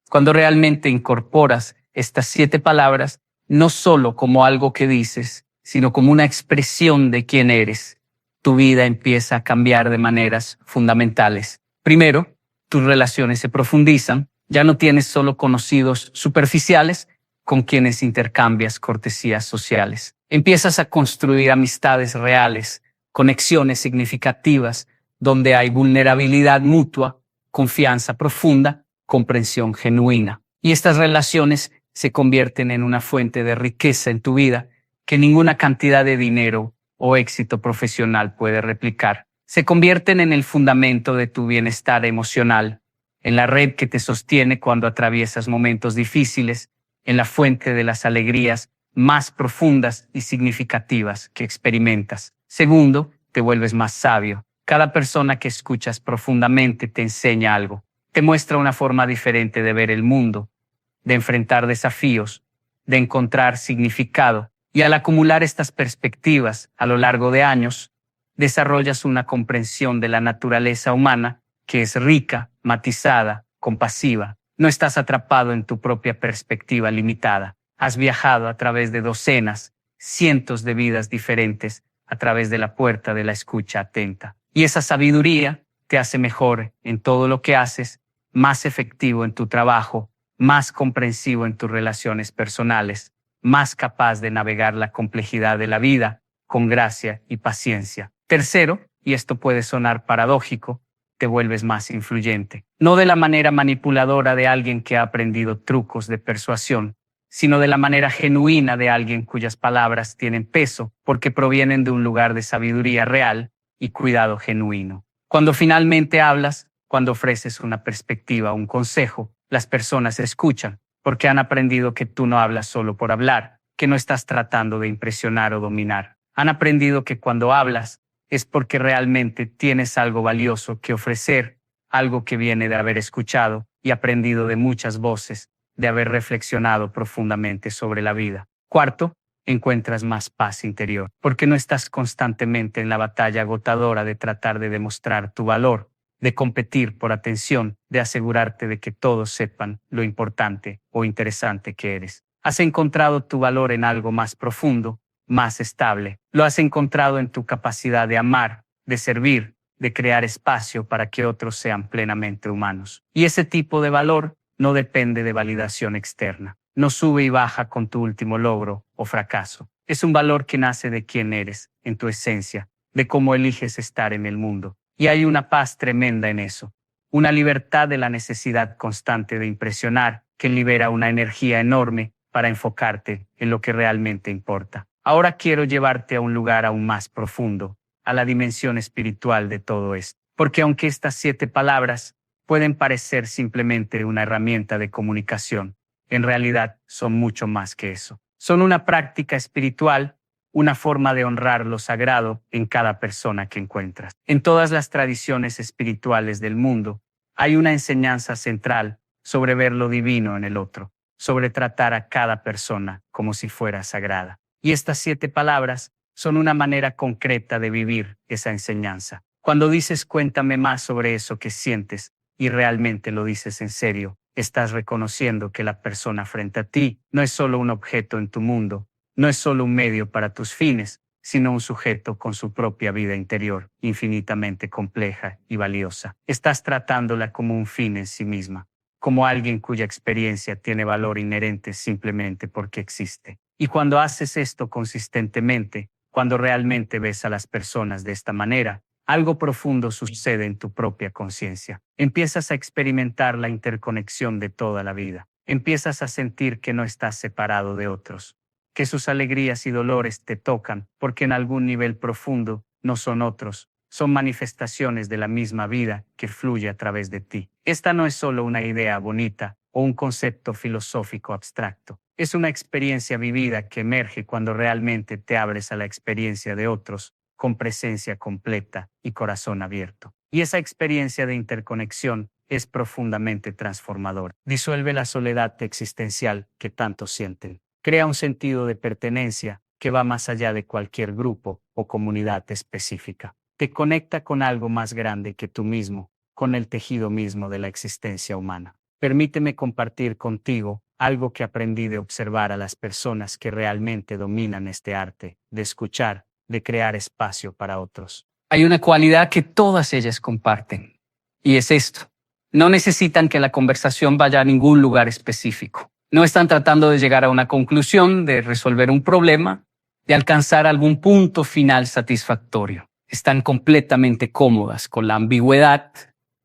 cuando realmente incorporas estas 7 palabras, no solo como algo que dices, sino como una expresión de quién eres, tu vida empieza a cambiar de maneras fundamentales. Primero, tus relaciones se profundizan, ya no tienes solo conocidos superficiales con quienes intercambias cortesías sociales. Empiezas a construir amistades reales, conexiones significativas, donde hay vulnerabilidad mutua, confianza profunda, comprensión genuina. Y estas relaciones se convierten en una fuente de riqueza en tu vida que ninguna cantidad de dinero o éxito profesional puede replicar. Se convierten en el fundamento de tu bienestar emocional, en la red que te sostiene cuando atraviesas momentos difíciles, en la fuente de las alegrías más profundas y significativas que experimentas. Segundo, te vuelves más sabio. Cada persona que escuchas profundamente te enseña algo. Te muestra una forma diferente de ver el mundo, de enfrentar desafíos, de encontrar significado. Y al acumular estas perspectivas a lo largo de años, desarrollas una comprensión de la naturaleza humana que es rica, matizada, compasiva. No estás atrapado en tu propia perspectiva limitada. Has viajado a través de docenas, cientos de vidas diferentes a través de la puerta de la escucha atenta. Y esa sabiduría te hace mejor en todo lo que haces, más efectivo en tu trabajo, más comprensivo en tus relaciones personales, más capaz de navegar la complejidad de la vida con gracia y paciencia. Tercero, y esto puede sonar paradójico, te vuelves más influyente. No de la manera manipuladora de alguien que ha aprendido trucos de persuasión, sino de la manera genuina de alguien cuyas palabras tienen peso porque provienen de un lugar de sabiduría real y cuidado genuino. Cuando finalmente hablas, cuando ofreces una perspectiva, un consejo, las personas escuchan porque han aprendido que tú no hablas solo por hablar, que no estás tratando de impresionar o dominar. Han aprendido que cuando hablas es porque realmente tienes algo valioso que ofrecer, algo que viene de haber escuchado y aprendido de muchas voces, de haber reflexionado profundamente sobre la vida. Cuarto, encuentras más paz interior, porque no estás constantemente en la batalla agotadora de tratar de demostrar tu valor, de competir por atención, de asegurarte de que todos sepan lo importante o interesante que eres. Has encontrado tu valor en algo más profundo, más estable. Lo has encontrado en tu capacidad de amar, de servir, de crear espacio para que otros sean plenamente humanos. Y ese tipo de valor no depende de validación externa. No sube y baja con tu último logro o fracaso. Es un valor que nace de quién eres, en tu esencia, de cómo eliges estar en el mundo. Y hay una paz tremenda en eso. Una libertad de la necesidad constante de impresionar, que libera una energía enorme para enfocarte en lo que realmente importa. Ahora quiero llevarte a un lugar aún más profundo, a la dimensión espiritual de todo esto. Porque aunque estas 7 palabras pueden parecer simplemente una herramienta de comunicación, en realidad son mucho más que eso. Son una práctica espiritual, una forma de honrar lo sagrado en cada persona que encuentras. En todas las tradiciones espirituales del mundo, hay una enseñanza central sobre ver lo divino en el otro, sobre tratar a cada persona como si fuera sagrada. Y estas 7 palabras son una manera concreta de vivir esa enseñanza. Cuando dices cuéntame más sobre eso que sientes y realmente lo dices en serio, estás reconociendo que la persona frente a ti no es solo un objeto en tu mundo, no es solo un medio para tus fines, sino un sujeto con su propia vida interior, infinitamente compleja y valiosa. Estás tratándola como un fin en sí misma, como alguien cuya experiencia tiene valor inherente simplemente porque existe. Y cuando haces esto consistentemente, cuando realmente ves a las personas de esta manera, algo profundo sucede en tu propia conciencia. Empiezas a experimentar la interconexión de toda la vida. Empiezas a sentir que no estás separado de otros, que sus alegrías y dolores te tocan, porque en algún nivel profundo no son otros, son manifestaciones de la misma vida que fluye a través de ti. Esta no es solo una idea bonita o un concepto filosófico abstracto. Es una experiencia vivida que emerge cuando realmente te abres a la experiencia de otros, con presencia completa y corazón abierto. Y esa experiencia de interconexión es profundamente transformadora. Disuelve la soledad existencial que tanto sienten. Crea un sentido de pertenencia que va más allá de cualquier grupo o comunidad específica. Te conecta con algo más grande que tú mismo, con el tejido mismo de la existencia humana. Permíteme compartir contigo algo que aprendí de observar a las personas que realmente dominan este arte, de escuchar, de crear espacio para otros. Hay una cualidad que todas ellas comparten, y es esto. No necesitan que la conversación vaya a ningún lugar específico. No están tratando de llegar a una conclusión, de resolver un problema, de alcanzar algún punto final satisfactorio. Están completamente cómodas con la ambigüedad,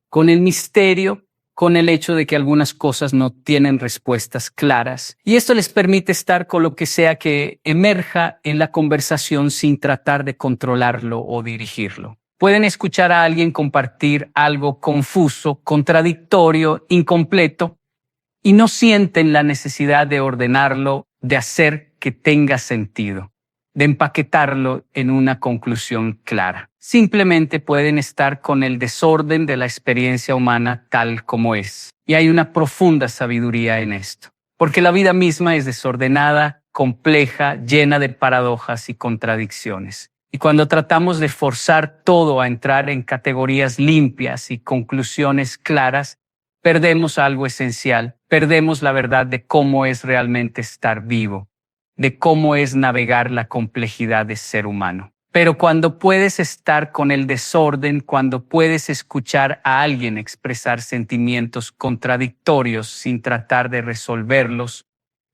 con el misterio, con el hecho de que algunas cosas no tienen respuestas claras. Y esto les permite estar con lo que sea que emerja en la conversación sin tratar de controlarlo o dirigirlo. Pueden escuchar a alguien compartir algo confuso, contradictorio, incompleto, y no sienten la necesidad de ordenarlo, de hacer que tenga sentido, de empaquetarlo en una conclusión clara. Simplemente pueden estar con el desorden de la experiencia humana tal como es. Y hay una profunda sabiduría en esto, porque la vida misma es desordenada, compleja, llena de paradojas y contradicciones. Y cuando tratamos de forzar todo a entrar en categorías limpias y conclusiones claras, perdemos algo esencial, perdemos la verdad de cómo es realmente estar vivo, de cómo es navegar la complejidad de ser humano. Pero cuando puedes estar con el desorden, cuando puedes escuchar a alguien expresar sentimientos contradictorios sin tratar de resolverlos,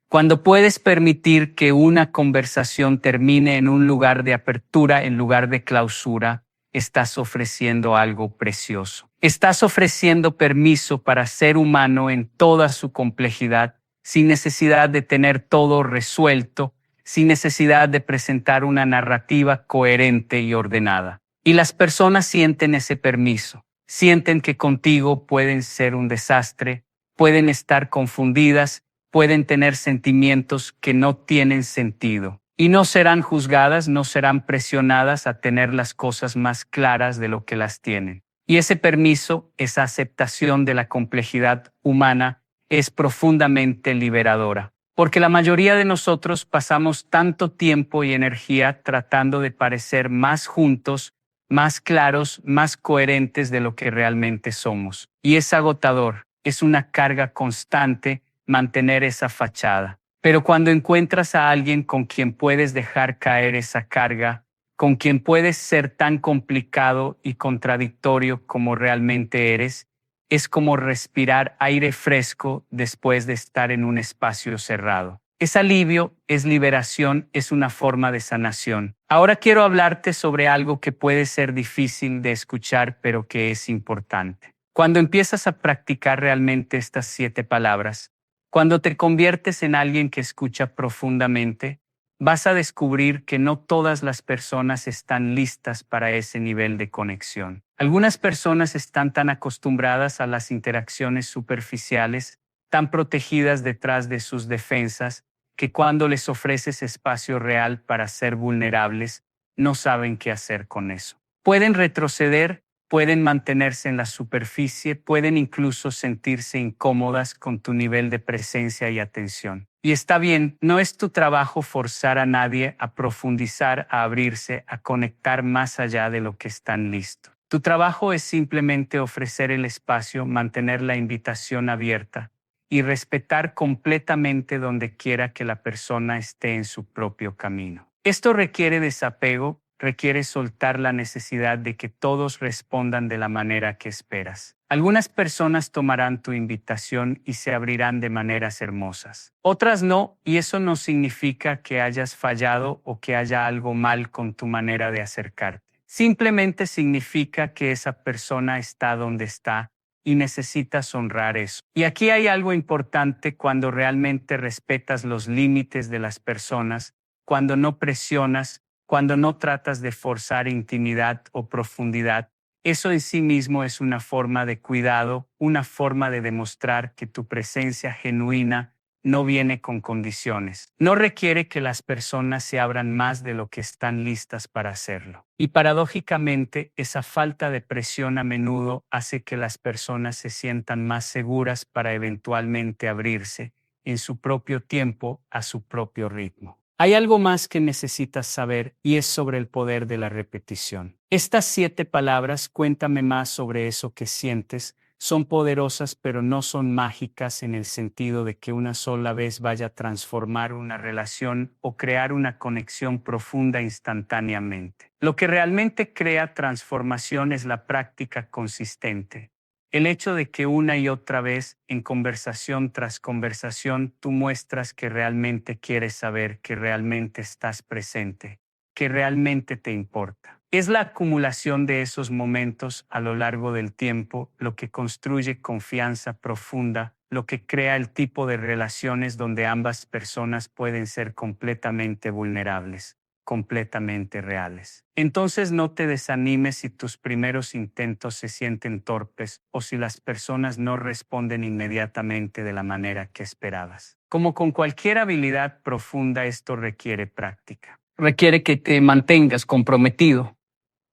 cuando puedes permitir que una conversación termine en un lugar de apertura en lugar de clausura, estás ofreciendo algo precioso. Estás ofreciendo permiso para ser humano en toda su complejidad, sin necesidad de tener todo resuelto, sin necesidad de presentar una narrativa coherente y ordenada. Y las personas sienten ese permiso, sienten que contigo pueden ser un desastre, pueden estar confundidas, pueden tener sentimientos que no tienen sentido. Y no serán juzgadas, no serán presionadas a tener las cosas más claras de lo que las tienen. Y ese permiso, esa aceptación de la complejidad humana es profundamente liberadora. Porque la mayoría de nosotros pasamos tanto tiempo y energía tratando de parecer más juntos, más claros, más coherentes de lo que realmente somos. Y es agotador, es una carga constante mantener esa fachada. Pero cuando encuentras a alguien con quien puedes dejar caer esa carga, con quien puedes ser tan complicado y contradictorio como realmente eres, es como respirar aire fresco después de estar en un espacio cerrado. Es alivio, es liberación, es una forma de sanación. Ahora quiero hablarte sobre algo que puede ser difícil de escuchar, pero que es importante. Cuando empiezas a practicar realmente estas 7 palabras, Cuando te conviertes en alguien que escucha profundamente, vas a descubrir que no todas las personas están listas para ese nivel de conexión. Algunas personas están tan acostumbradas a las interacciones superficiales, tan protegidas detrás de sus defensas, que cuando les ofreces espacio real para ser vulnerables, no saben qué hacer con eso. Pueden retroceder, pueden mantenerse en la superficie, pueden incluso sentirse incómodas con tu nivel de presencia y atención. Y está bien, no es tu trabajo forzar a nadie a profundizar, a abrirse, a conectar más allá de lo que están listos. Tu trabajo es simplemente ofrecer el espacio, mantener la invitación abierta y respetar completamente donde quiera que la persona esté en su propio camino. Esto requiere desapego, requiere soltar la necesidad de que todos respondan de la manera que esperas. Algunas personas tomarán tu invitación y se abrirán de maneras hermosas. Otras no, y eso no significa que hayas fallado o que haya algo mal con tu manera de acercarte. Simplemente significa que esa persona está donde está y necesitas honrar eso. Y aquí hay algo importante: cuando realmente respetas los límites de las personas, cuando no presionas, cuando no tratas de forzar intimidad o profundidad, eso en sí mismo es una forma de cuidado, una forma de demostrar que tu presencia genuina no viene con condiciones. No requiere que las personas se abran más de lo que están listas para hacerlo. Y paradójicamente, esa falta de presión a menudo hace que las personas se sientan más seguras para eventualmente abrirse en su propio tiempo, a su propio ritmo. Hay algo más que necesitas saber, y es sobre el poder de la repetición. Estas 7 palabras, cuéntame más sobre eso que sientes, son poderosas, pero no son mágicas en el sentido de que una sola vez vaya a transformar una relación o crear una conexión profunda instantáneamente. Lo que realmente crea transformación es la práctica consistente. El hecho de que una y otra vez, en conversación tras conversación, tú muestras que realmente quieres saber, que realmente estás presente, que realmente te importa. Es la acumulación de esos momentos a lo largo del tiempo lo que construye confianza profunda, lo que crea el tipo de relaciones donde ambas personas pueden ser completamente vulnerables, completamente reales. Entonces no te desanimes si tus primeros intentos se sienten torpes o si las personas no responden inmediatamente de la manera que esperabas. Como con cualquier habilidad profunda, esto requiere práctica. Requiere que te mantengas comprometido,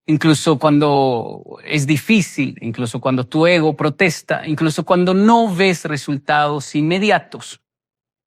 incluso cuando es difícil, incluso cuando tu ego protesta, incluso cuando no ves resultados inmediatos.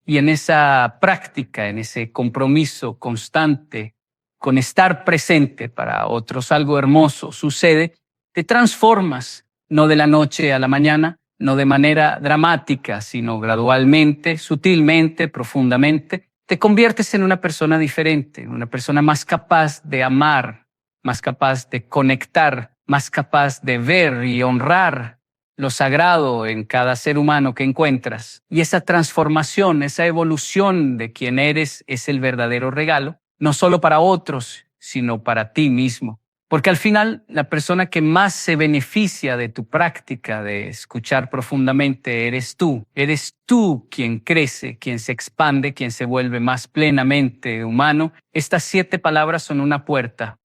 Y en esa práctica, en ese compromiso constante con estar presente para otros, algo hermoso sucede, te transformas, no de la noche a la mañana, no de manera dramática, sino gradualmente, sutilmente, profundamente. Te conviertes en una persona diferente, una persona más capaz de amar, más capaz de conectar, más capaz de ver y honrar lo sagrado en cada ser humano que encuentras. Y esa transformación, esa evolución de quien eres es el verdadero regalo, no solo para otros, sino para ti mismo. Porque al final, la persona que más se beneficia de tu práctica de escuchar profundamente eres tú. Eres tú quien crece, quien se expande, quien se vuelve más plenamente humano. Estas 7 palabras son una puerta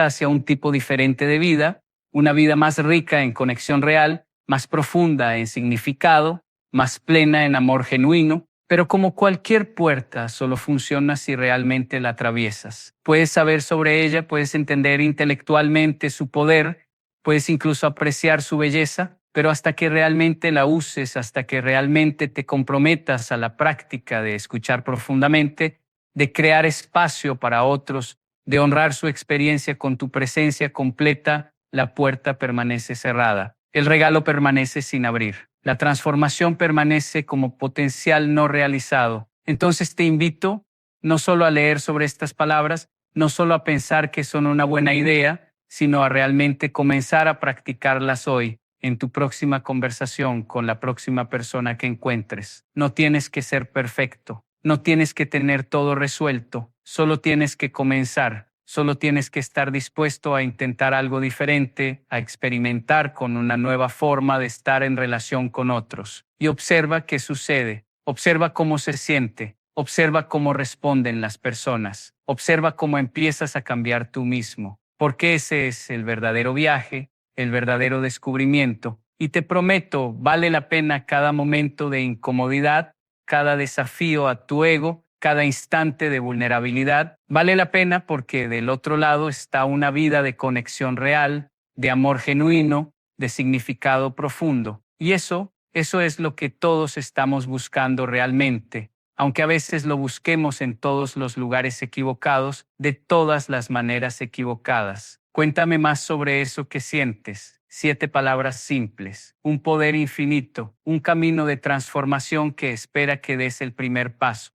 hacia un tipo diferente de vida, una vida más rica en conexión real, más profunda en significado, más plena en amor genuino. Pero como cualquier puerta, solo funciona si realmente la atraviesas. Puedes saber sobre ella, puedes entender intelectualmente su poder, puedes incluso apreciar su belleza, pero hasta que realmente la uses, hasta que realmente te comprometas a la práctica de escuchar profundamente, de crear espacio para otros, de honrar su experiencia con tu presencia completa, la puerta permanece cerrada. El regalo permanece sin abrir. La transformación permanece como potencial no realizado. Entonces te invito no solo a leer sobre estas palabras, no solo a pensar que son una buena idea, sino a realmente comenzar a practicarlas hoy, en tu próxima conversación con la próxima persona que encuentres. No tienes que ser perfecto, no tienes que tener todo resuelto, solo tienes que comenzar. Solo tienes que estar dispuesto a intentar algo diferente, a experimentar con una nueva forma de estar en relación con otros. Y observa qué sucede. Observa cómo se siente, observa cómo responden las personas, observa cómo empiezas a cambiar tú mismo, porque ese es el verdadero viaje, el verdadero descubrimiento. Y te prometo, vale la pena cada momento de incomodidad, cada desafío a tu ego, cada instante de vulnerabilidad. Vale la pena porque del otro lado está una vida de conexión real, de amor genuino, de significado profundo. Y eso es lo que todos estamos buscando realmente, aunque a veces lo busquemos en todos los lugares equivocados, de todas las maneras equivocadas. Cuéntame más sobre eso que sientes. 7 palabras simples, un poder infinito, un camino de transformación que espera que des el primer paso.